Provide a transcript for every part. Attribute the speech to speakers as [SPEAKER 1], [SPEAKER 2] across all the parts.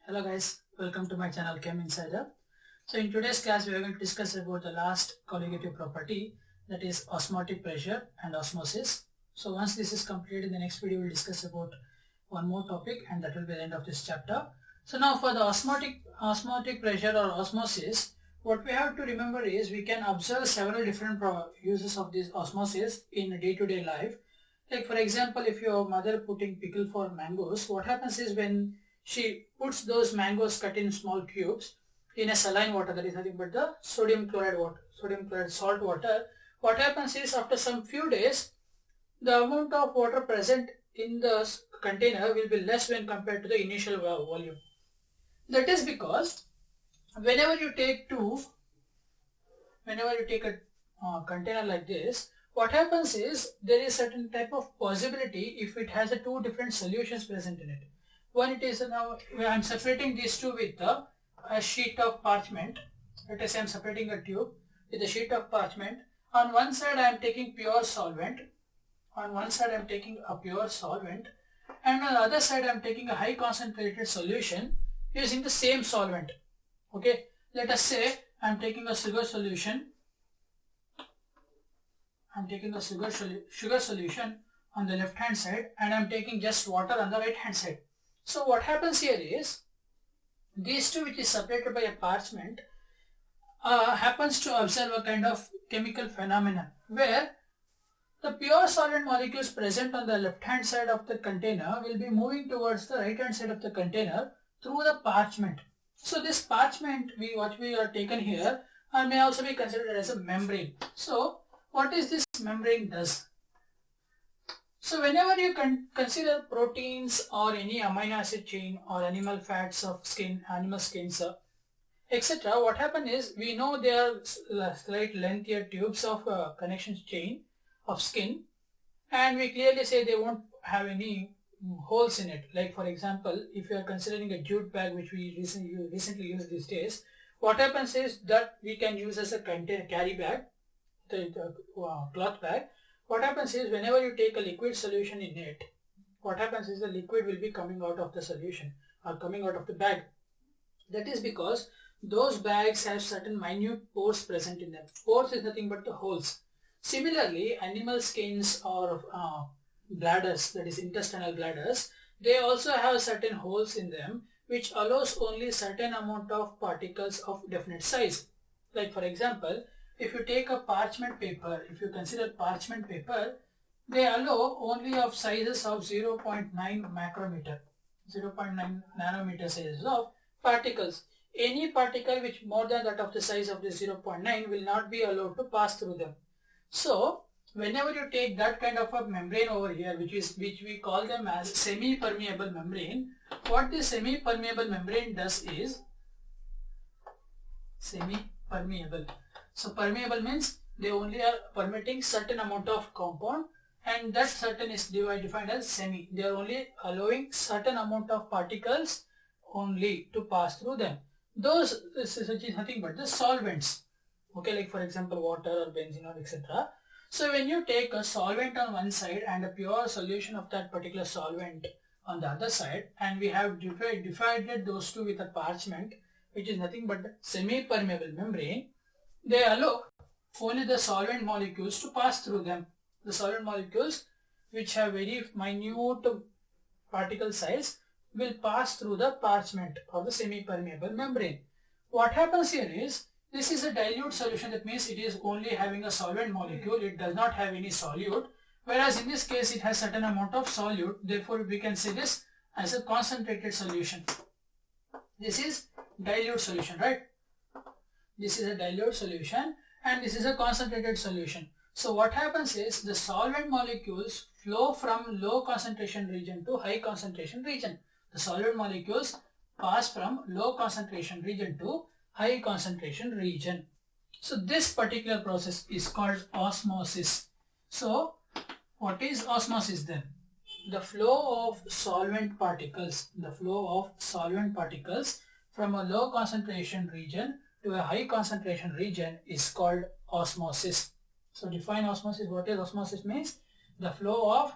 [SPEAKER 1] Hello guys, welcome to my channel Chem Insider. So in today's class we are going to discuss about the last colligative property, that is osmotic pressure and osmosis. So once this is completed, in the next video we will discuss about one more topic, and that will be the end of this chapter. So now for the osmotic pressure or osmosis, what we have to remember is we can observe several different uses of this osmosis in day-to-day life. Like for example, if your mother putting pickle for mangoes, what happens is when she puts those mangoes cut in small cubes in a saline water, that is nothing but the sodium chloride salt water, what happens is after some few days, the amount of water present in the container will be less when compared to the initial volume. That is because whenever you take a container like this, what happens is there is certain type of possibility if it has two different solutions present in it. One, it is now I am separating these two with a sheet of parchment. Let us say I am separating a tube with a sheet of parchment. On one side I am taking pure solvent. On one side I am taking a pure solvent, and on the other side I am taking a high concentrated solution using the same solvent. Okay, let us say I am taking a sugar solution. I am taking a sugar solution on the left hand side, and I am taking just water on the right hand side. So what happens here is these two, which is separated by a parchment, happens to observe a kind of chemical phenomenon where the pure solvent molecules present on the left hand side of the container will be moving towards the right hand side of the container through the parchment. So this parchment what we are taken here may also be considered as a membrane. So what is this membrane does? So whenever you consider proteins or any amino acid chain or animal fats of skin, animal skins, etc., what happens is we know they are slight lengthier tubes of connection chain of skin, and we clearly say they won't have any holes in it. Like for example, if you are considering a jute bag, which we recently use these days, what happens is that we can use as a carry bag, the cloth bag. What happens is whenever you take a liquid solution in it, what happens is the liquid will be coming out of the solution or coming out of the bag. That is because those bags have certain minute pores present in them. Pores is nothing but the holes. Similarly, animal skins or bladders, that is intestinal bladders, they also have certain holes in them which allows only certain amount of particles of definite size. Like for example, if you take a parchment paper, if you consider parchment paper, they allow only of sizes of 0.9 micrometer, 0.9 nanometer sizes of particles. Any particle which more than that of the size of the 0.9 will not be allowed to pass through them. So whenever you take that kind of a membrane over here, which we call them as semi-permeable membrane, what this semi-permeable membrane does is semi-permeable. So permeable means they only are permitting certain amount of compound, and that certain is defined as semi. They are only allowing certain amount of particles only to pass through them. This is nothing but the solvents. Okay, like for example water or benzene or etc. So when you take a solvent on one side and a pure solution of that particular solvent on the other side, and we have divided those two with a parchment, which is nothing but semi-permeable membrane, they allow only the solvent molecules to pass through them. The solvent molecules, which have very minute particle size, will pass through the parchment or the semi-permeable membrane. What happens here is, this is a dilute solution. That means it is only having a solvent molecule. It does not have any solute. Whereas in this case it has certain amount of solute. Therefore we can say this as a concentrated solution. This is dilute solution, right? This is a dilute solution and this is a concentrated solution. So what happens is the solvent molecules flow from low concentration region to high concentration region. The solvent molecules pass from low concentration region to high concentration region. So this particular process is called osmosis. So what is osmosis then? The flow of solvent particles, from a low concentration region to a high concentration region is called osmosis. So define osmosis. What is osmosis means? The flow of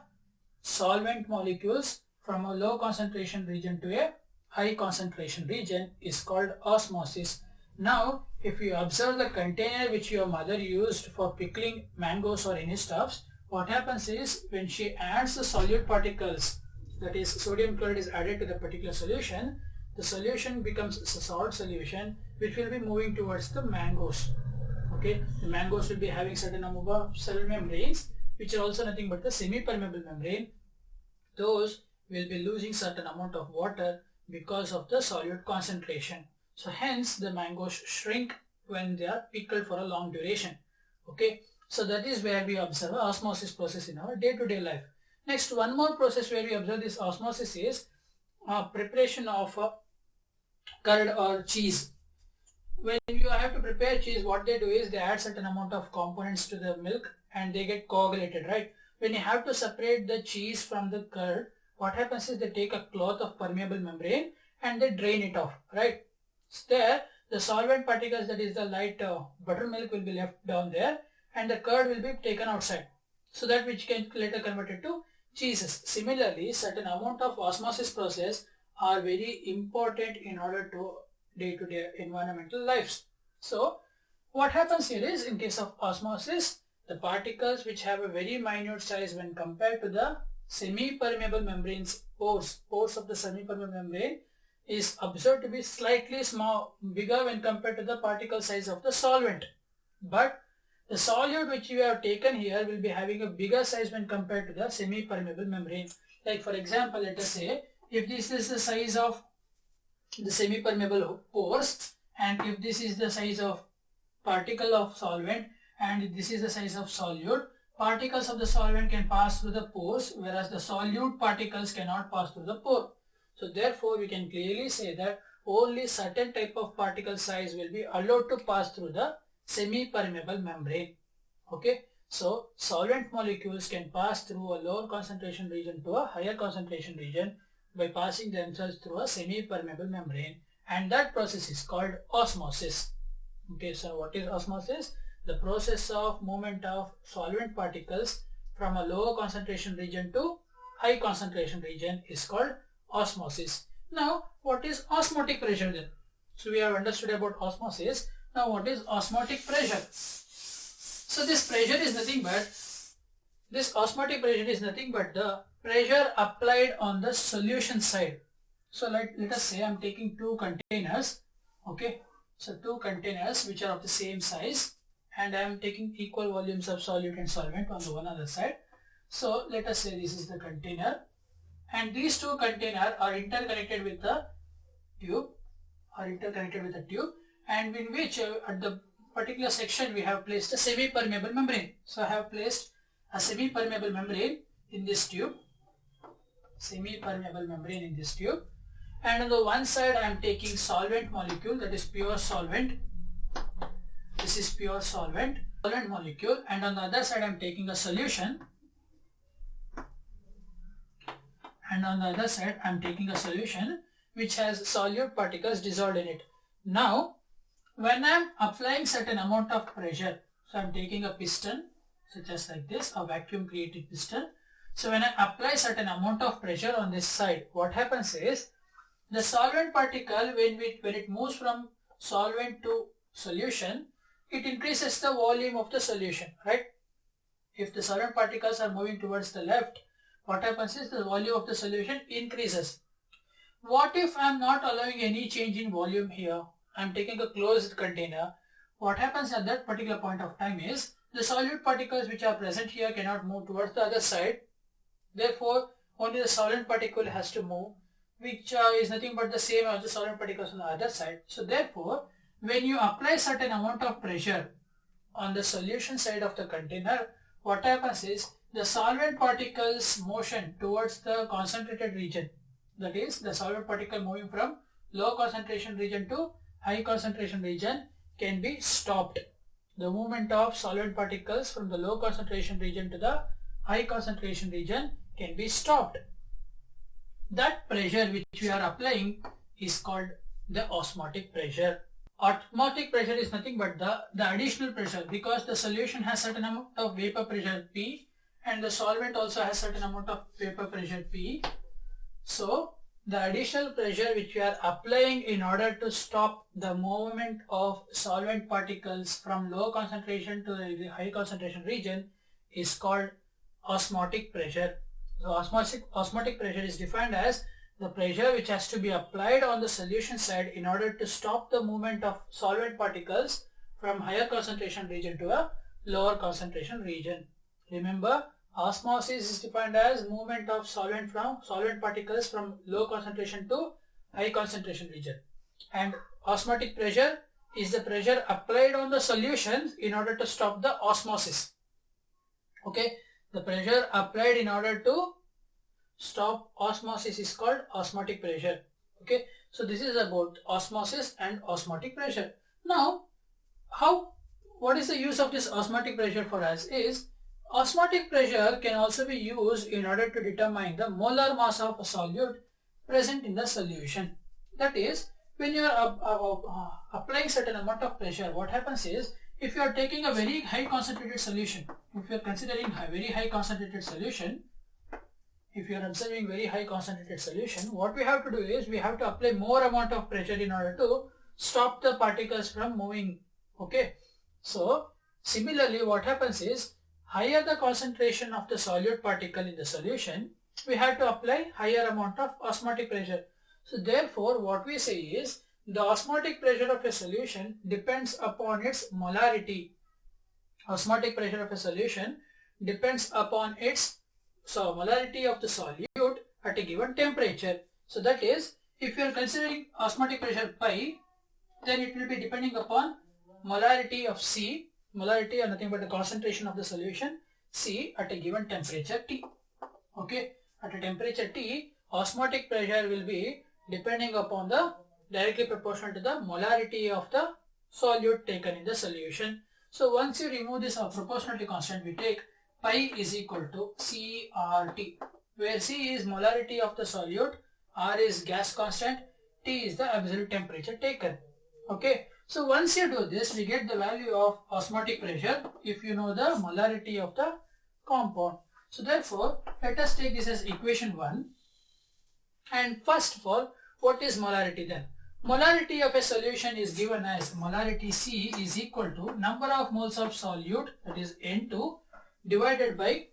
[SPEAKER 1] solvent molecules from a low concentration region to a high concentration region is called osmosis. Now, if you observe the container which your mother used for pickling mangoes or any stuffs, what happens is when she adds the solute particles, that is sodium chloride is added to the particular solution, the solution becomes a salt solution which will be moving towards the mangoes. Okay, the mangoes will be having certain number of cell membranes which are also nothing but the semi-permeable membrane. Those will be losing certain amount of water because of the solute concentration. So hence the mangoes shrink when they are pickled for a long duration. Okay, so that is where we observe osmosis process in our day-to-day life. Next, one more process where we observe this osmosis is preparation of curd or cheese. When you have to prepare cheese, what they do is they add certain amount of components to the milk and they get coagulated, right? When you have to separate the cheese from the curd, what happens is they take a cloth of permeable membrane and they drain it off, right? So there, the solvent particles, that is the light buttermilk, will be left down there and the curd will be taken outside, so that which can later converted to cheeses. Similarly, certain amount of osmosis process are very important in order to day-to-day environmental lives. So what happens here is, in case of osmosis, the particles which have a very minute size when compared to the semi-permeable membranes, pores of the semi-permeable membrane is observed to be slightly bigger when compared to the particle size of the solvent. But the solute which we have taken here will be having a bigger size when compared to the semi-permeable membrane. Like for example, let us say if this is the size of the semi-permeable pores and if this is the size of particle of solvent and if this is the size of solute, particles of the solvent can pass through the pores whereas the solute particles cannot pass through the pore. So therefore we can clearly say that only certain type of particle size will be allowed to pass through the semi-permeable membrane. Okay, so solvent molecules can pass through a lower concentration region to a higher concentration region by passing themselves through a semi-permeable membrane, and that process is called osmosis. Okay, so what is osmosis? The process of movement of solvent particles from a lower concentration region to high concentration region is called osmosis. Now, what is osmotic pressure then? So we have understood about osmosis. Now, what is osmotic pressure? So this pressure is nothing but, this osmotic pressure is nothing but the pressure applied on the solution side. So let us say I am taking two containers. Okay, so two containers which are of the same size and I am taking equal volumes of solute and solvent on the one other side. So let us say this is the container and these two containers are interconnected with the tube, and in which at the particular section we have placed a semi-permeable membrane. So I have placed a semi-permeable membrane in this tube, and on the one side I am taking solvent molecule, that is pure solvent. This is pure solvent molecule, and on the other side I am taking a solution, which has solute particles dissolved in it. Now when I am applying certain amount of pressure, so I am taking a piston such as like this, a vacuum created piston. So when I apply certain amount of pressure on this side, what happens is the solvent particle, when it moves from solvent to solution, it increases the volume of the solution, right? If the solvent particles are moving towards the left, what happens is the volume of the solution increases. What if I am not allowing any change in volume here? I am taking a closed container. What happens at that particular point of time is the solute particles which are present here cannot move towards the other side. Therefore, only the solvent particle has to move, which is nothing but the same as the solvent particles on the other side. So therefore, when you apply certain amount of pressure on the solution side of the container, what happens is the solvent particles motion towards the concentrated region, that is the solvent particle moving from low concentration region to high concentration region, can be stopped. The movement of solvent particles from the low concentration region to the high concentration region can be stopped. That pressure which we are applying is called the osmotic pressure. Osmotic pressure is nothing but the additional pressure, because the solution has certain amount of vapor pressure P and the solvent also has certain amount of vapor pressure P. So the additional pressure which we are applying in order to stop the movement of solvent particles from low concentration to the high concentration region is called osmotic pressure. So osmotic pressure is defined as the pressure which has to be applied on the solution side in order to stop the movement of solvent particles from higher concentration region to a lower concentration region. Remember, osmosis is defined as movement of solvent particles from low concentration to high concentration region, and osmotic pressure is the pressure applied on the solution in order to stop the osmosis. Okay, the pressure applied in order to stop osmosis is called osmotic pressure. Okay, so this is about osmosis and osmotic pressure. Now, what is the use of this osmotic pressure for us is, osmotic pressure can also be used in order to determine the molar mass of a solute present in the solution. That is, when you are applying certain amount of pressure, what happens is, if you are taking a very high concentrated solution, if you are considering a very high concentrated solution, if you are observing very high concentrated solution, what we have to do is, we have to apply more amount of pressure in order to stop the particles from moving. Okay, so similarly what happens is, higher the concentration of the solute particle in the solution, we have to apply higher amount of osmotic pressure. So therefore what we say is, the osmotic pressure of a solution depends upon its molarity. Osmotic pressure of a solution depends upon its molarity of the solute at a given temperature. So that is, if you are considering osmotic pressure pi, then it will be depending upon molarity of C. Molarity are nothing but the concentration of the solution C at a given temperature T. Okay, at a temperature T, osmotic pressure will be depending upon the directly proportional to the molarity of the solute taken in the solution. So once you remove this proportionality constant, we take pi is equal to CRT, where C is molarity of the solute, R is gas constant, T is the absolute temperature taken. Okay, so once you do this, we get the value of osmotic pressure if you know the molarity of the compound. So therefore, let us take this as equation 1. And first of all, what is molarity then? Molarity of a solution is given as molarity C is equal to number of moles of solute, that is N2, divided by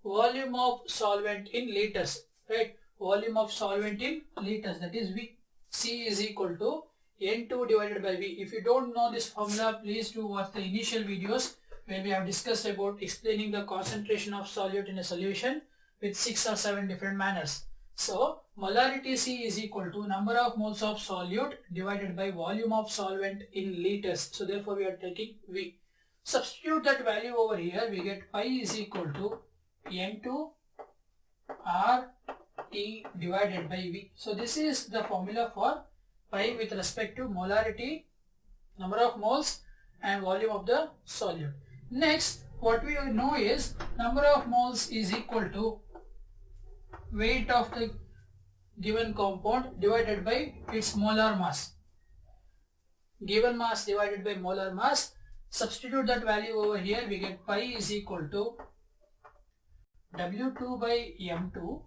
[SPEAKER 1] volume of solvent in liters, right? Volume of solvent in liters, that is V. C is equal to N2 divided by V. If you don't know this formula, please do watch the initial videos where we have discussed about explaining the concentration of solute in a solution with 6 or 7 different manners. So, molarity C is equal to number of moles of solute divided by volume of solvent in liters. So, therefore, we are taking V. Substitute that value over here, we get pi is equal to N2 RT divided by V. So, this is the formula for pi with respect to molarity, number of moles and volume of the solute. Next, what we know is number of moles is equal to weight of the given compound divided by its molar mass. Given mass divided by molar mass, substitute that value over here, we get pi is equal to W2 by M2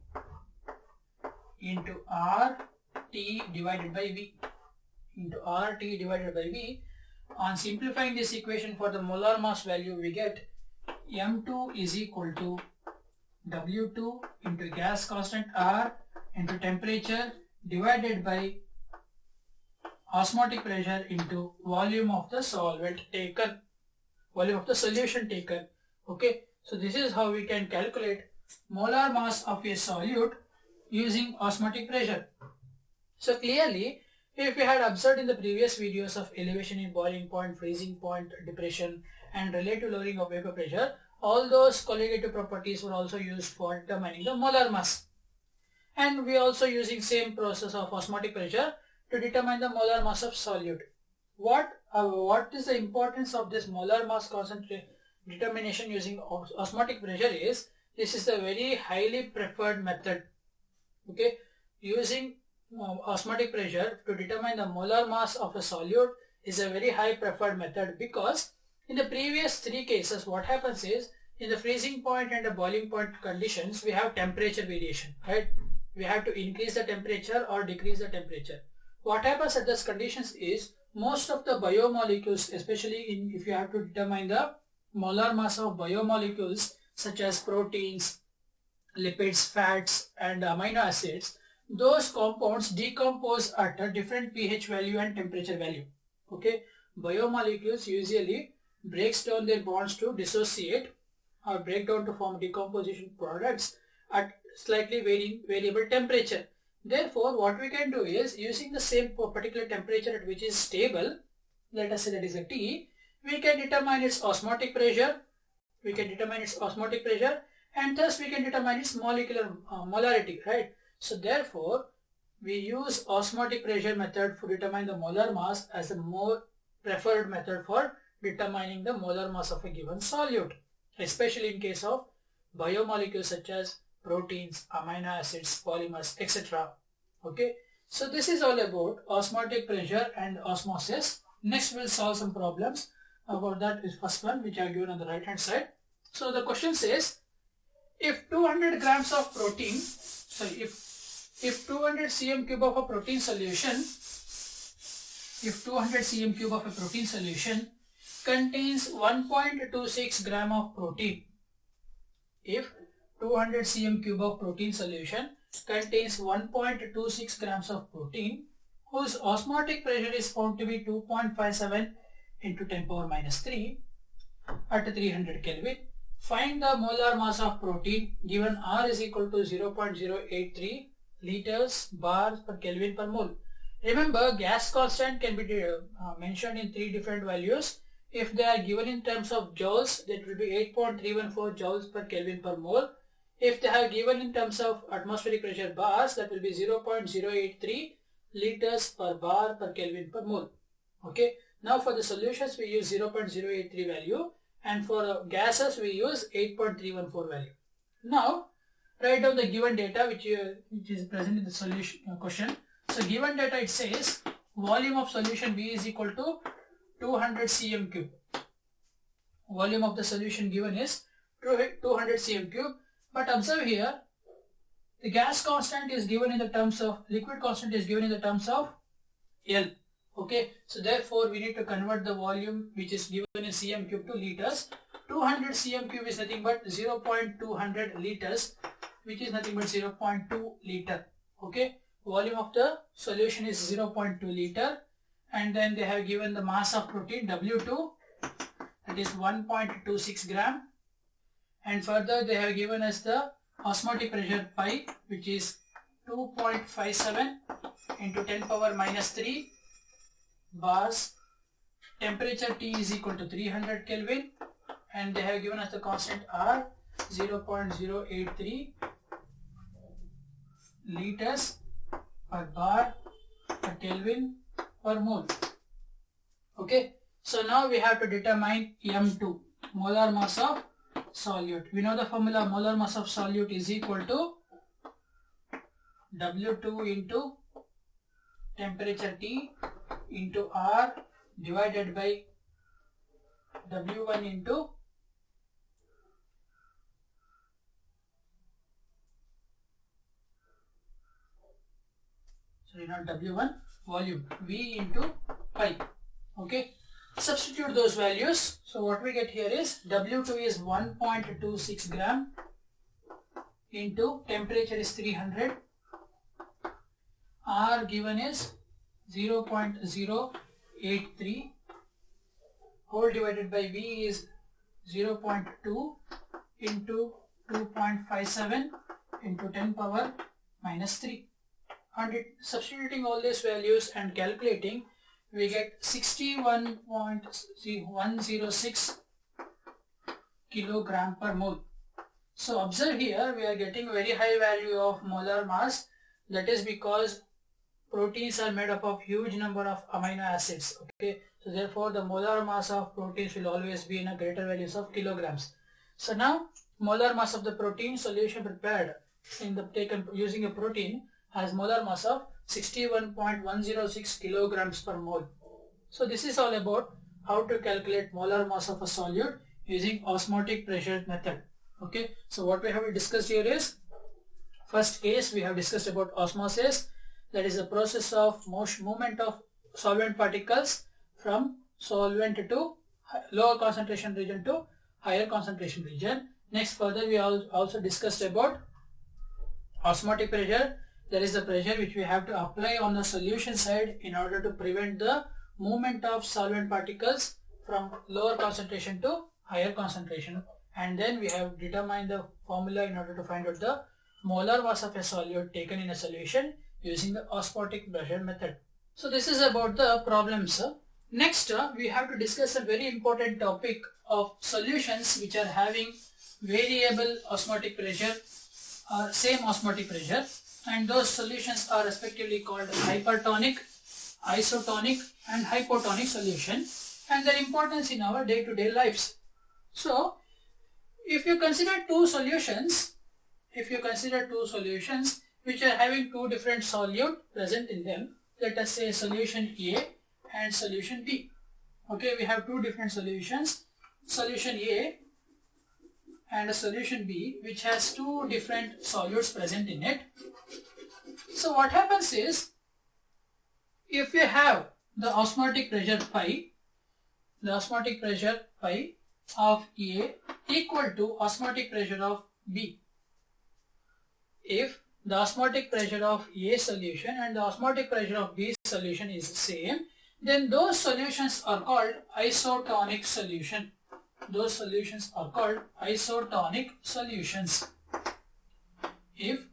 [SPEAKER 1] into RT divided by V into RT divided by V. On simplifying this equation for the molar mass value, we get M2 is equal to W2 into gas constant R into temperature divided by osmotic pressure into volume of the solvent taken, volume of the solution taken. Okay, so this is how we can calculate molar mass of a solute using osmotic pressure. So clearly, if we had observed in the previous videos of elevation in boiling point, freezing point, depression and relative lowering of vapor pressure, all those colligative properties were also used for determining the molar mass. And we are also using same process of osmotic pressure to determine the molar mass of solute. What is the importance of this molar mass concentration determination using osmotic pressure is, this is a very highly preferred method. Okay, using osmotic pressure to determine the molar mass of a solute is a very high preferred method, because in the previous 3 cases what happens is, in the freezing point and the boiling point conditions we have temperature variation, right? we have to increase the temperature or decrease the temperature. What happens at those conditions is most of the biomolecules, especially if you have to determine the molar mass of biomolecules such as proteins, lipids, fats and amino acids, those compounds decompose at a different pH value and temperature value. Okay, biomolecules usually breaks down their bonds to dissociate or break down to form decomposition products at slightly variable temperature. Therefore, what we can do is, using the same particular temperature at which is stable, let us say that is a T, we can determine its osmotic pressure, and thus we can determine its molecular molarity, right? So therefore, we use osmotic pressure method to determine the molar mass as a more preferred method for determining the molar mass of a given solute, especially in case of biomolecules such as proteins, amino acids, polymers, etc. Okay, so this is all about osmotic pressure and osmosis. Next we'll solve some problems about that. Is first one which I have given on the right hand side. So the question says, if 200 grams of protein, if 200 cm cube of a protein solution, contains 1.26 gram of protein, if 200 cm cube of protein solution contains 1.26 grams of protein whose osmotic pressure is found to be 2.57 into 10 power minus 3 at 300 Kelvin. Find the molar mass of protein given R is equal to 0.083 liters bars per Kelvin per mole. Remember, gas constant can be mentioned in three different values. If they are given in terms of joules, that will be 8.314 joules per Kelvin per mole. If they are given in terms of atmospheric pressure bars, that will be 0.083 liters per bar per Kelvin per mole. Okay. Now for the solutions we use 0.083 value, and for gases we use 8.314 value. Now write down the given data which is present in the solution question. So given data, it says volume of solution B is equal to 200 cm cube. Volume of the solution given is 200 cm cube. But observe here, the gas constant is given in the terms of, liquid constant is given in the terms of L. Okay, so therefore we need to convert the volume which is given in cm cube to liters. 200 cm cube is nothing but 0.200 liters, which is nothing but 0.2 liter. Okay, volume of the solution is 0.2 liter, and then they have given the mass of protein W2, that is 1.26 gram, and further they have given us the osmotic pressure pi, which is 2.57 into 10 power minus 3 bars. Temperature T is equal to 300 Kelvin, and they have given us the constant R 0.083 liters per bar per Kelvin per mole. Okay, so now we have to determine M2, molar mass of solute. We know the formula, molar mass of solute is equal to W2 into temperature T into R divided by W1 into not W1, volume, V into pi. Okay, substitute those values. So what we get here is W2 is 1.26 gram into temperature is 300, R given is 0.083 whole divided by V is 0.2 into 2.57 into 10 power minus 3. And substituting all these values and calculating, we get 61.106 kilogram per mole. So observe here, we are getting a very high value of molar mass. That is because proteins are made up of huge number of amino acids. Okay, so therefore the molar mass of proteins will always be in a greater values of kilograms. So now molar mass of the protein solution prepared in the taken using a protein has molar mass of 61.106 kilograms per mole. So this is all about how to calculate molar mass of a solute using osmotic pressure method. Okay, so what we have discussed here is, First case we have discussed about osmosis, that is the process of movement of solvent particles from solvent to lower concentration region to higher concentration region. Next further we also discussed about osmotic pressure, that is the pressure which we have to apply on the solution side in order to prevent the movement of solvent particles from lower concentration to higher concentration. And then we have determined the formula in order to find out the molar mass of a solute taken in a solution using the osmotic pressure method. So this is about the problems. Next we have to discuss a very important topic of solutions which are having variable osmotic pressure or same osmotic pressure, and those solutions are respectively called hypertonic, isotonic and hypotonic solution, and their importance in our day-to-day lives. So if you consider two solutions which are having two different solute present in them, let us say solution A and solution B. Okay, we have two different solutions, solution A and a solution B, which has two different solutes present in it. So what happens is, if you have the osmotic pressure pi of A equal to osmotic pressure of B. If the osmotic pressure of A solution and the osmotic pressure of B solution is the same, then those solutions are called isotonic solution. Those solutions are called isotonic solutions. If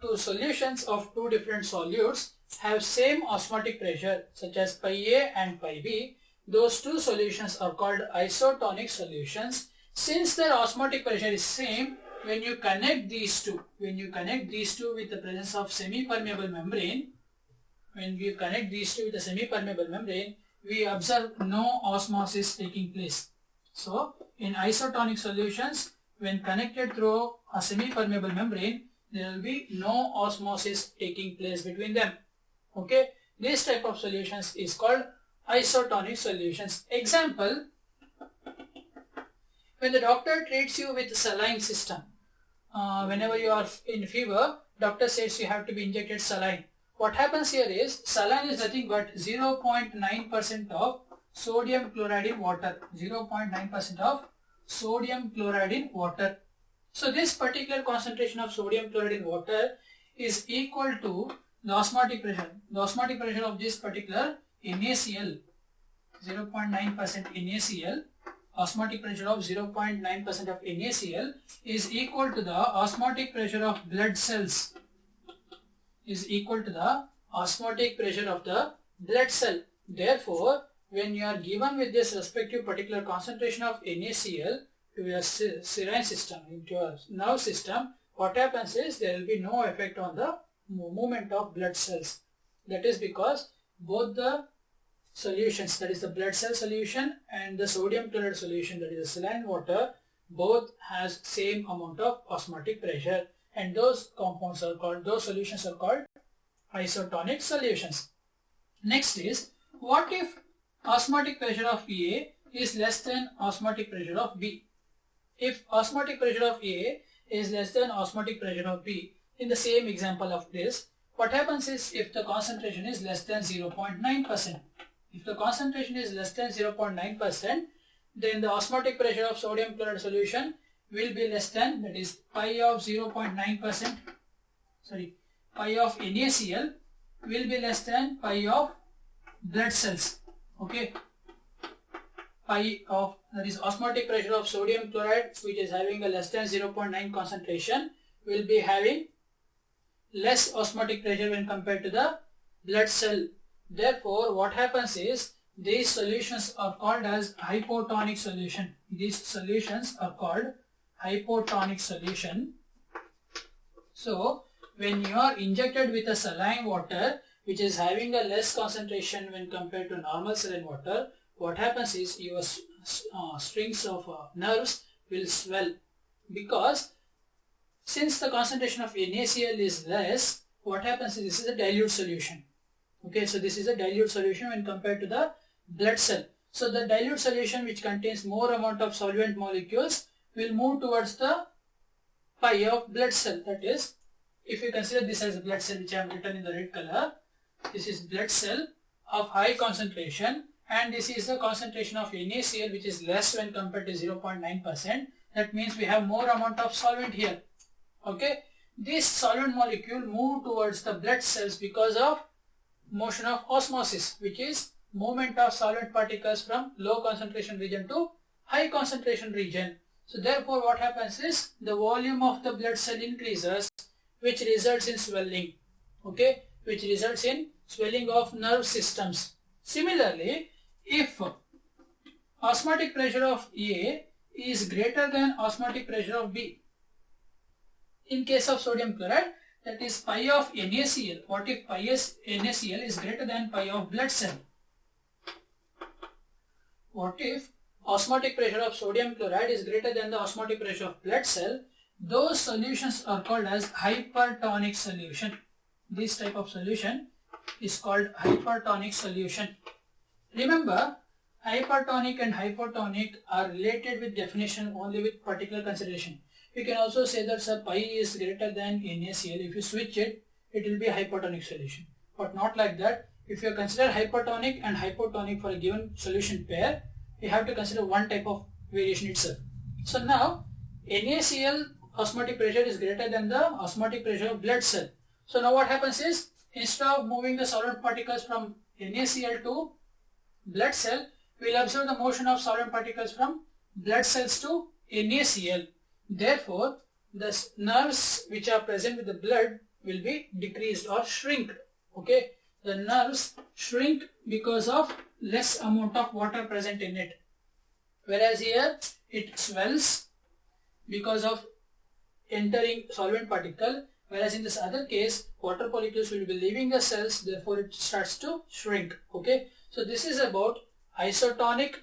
[SPEAKER 1] two solutions of two different solutes have same osmotic pressure such as pi A and pi B, those two solutions are called isotonic solutions. Since their osmotic pressure is same, when you connect these two with the presence of semi-permeable membrane, we observe no osmosis taking place. So in isotonic solutions, when connected through a semi-permeable membrane, there will be no osmosis taking place between them. Okay, this type of solutions is called isotonic solutions. Example, when the doctor treats you with saline system, whenever you are in fever, doctor says you have to be injected saline. What happens here is, saline is nothing but 0.9% of sodium chloride in water. 0.9% of sodium chloride in water. So this particular concentration of sodium chloride in water is equal to the osmotic pressure. The osmotic pressure of this particular NaCl, 0.9% NaCl, osmotic pressure of 0.9% of NaCl is equal to the osmotic pressure of blood cells, Therefore, when you are given with this respective particular concentration of NaCl to your saline system, into your nerve system, what happens is there will be no effect on the movement of blood cells. That is because both the solutions, that is the blood cell solution and the sodium chloride solution, that is the saline water, both has same amount of osmotic pressure, and those solutions are called isotonic solutions. Next is, what if osmotic pressure of A is less than osmotic pressure of B? If osmotic pressure of A is less than osmotic pressure of B, in the same example of this, what happens is, if the concentration is less than 0.9%, if the concentration is less than 0.9%, then the osmotic pressure of sodium chloride solution will be less than, that is pi of 0.9%, pi of NaCl will be less than pi of blood cells. Okay, pi of, that is osmotic pressure of sodium chloride, which is having a less than 0.9 concentration, will be having less osmotic pressure when compared to the blood cell. Therefore, what happens is, these solutions are called as hypotonic solution. These solutions are called hypotonic solution. So when you are injected with a saline water which is having a less concentration when compared to normal saline water, what happens is your strings of nerves will swell, because since the concentration of NaCl is less, what happens is, this is a dilute solution. Okay, so this is a dilute solution when compared to the blood cell. So the dilute solution, which contains more amount of solvent molecules, will move towards the pi of blood cell, that is if you consider this as a blood cell, which I have written in the red color, this is blood cell of high concentration, and this is the concentration of NaCl, which is less when compared to 0.9%. That means we have more amount of solvent here. Okay, this solvent molecule move towards the blood cells because of motion of osmosis, which is movement of solvent particles from low concentration region to high concentration region. So therefore what happens is the volume of the blood cell increases, which results in swelling. Okay, which results in swelling of nerve systems. Similarly, if osmotic pressure of A is greater than osmotic pressure of B, in case of sodium chloride, that is pi of NaCl. What if pi is NaCl is greater than pi of blood cell? What if osmotic pressure of sodium chloride is greater than the osmotic pressure of blood cell? Those solutions are called as hypertonic solution. This type of solution is called hypertonic solution. Remember, hypertonic and hypotonic are related with definition only with particular consideration. We can also say that pi is greater than NaCl. If you switch it, it will be a hypertonic solution. But not like that. If you consider hypertonic and hypotonic for a given solution pair, you have to consider one type of variation itself. So now, NaCl osmotic pressure is greater than the osmotic pressure of blood cell. So now what happens is, instead of moving the solvent particles from NaCl to blood cell, we will observe the motion of solvent particles from blood cells to NaCl. Therefore, the nerves which are present with the blood will be decreased or shrink. Okay, the nerves shrink because of less amount of water present in it. Whereas here it swells because of entering solvent particle. Whereas in this other case, water molecules will be leaving the cells, therefore it starts to shrink. Okay, so this is about isotonic,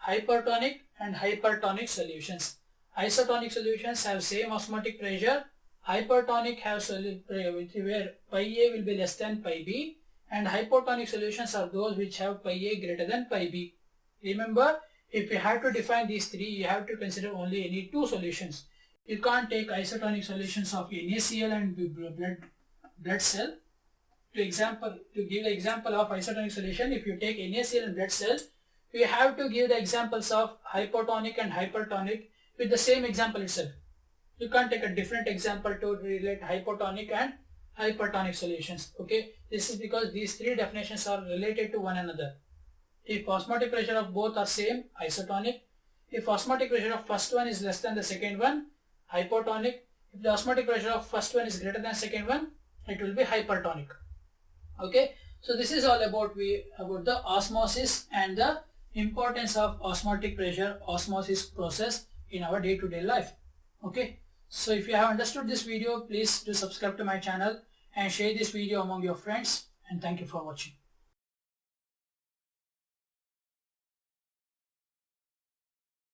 [SPEAKER 1] hypertonic and hypertonic solutions. Isotonic solutions have same osmotic pressure. Hypertonic have where pi A will be less than pi B, and hypotonic solutions are those which have pi A greater than pi B. Remember, if you have to define these three, you have to consider only any two solutions. You can't take isotonic solutions of NaCl and blood cell. To give the example of isotonic solution, if you take NaCl and blood cells, you have to give the examples of hypotonic and hypertonic with the same example itself. You can't take a different example to relate hypotonic and hypertonic solutions. Okay, this is because these three definitions are related to one another. If osmotic pressure of both are same, isotonic. If osmotic pressure of first one is less than the second one, hypotonic. If the osmotic pressure of first one is greater than second one, it will be hypertonic. Okay, so this is all about the osmosis and the importance of osmotic pressure osmosis process in our day-to-day life. Okay, so if you have understood this video, please do subscribe to my channel and share this video among your friends, and thank you for watching.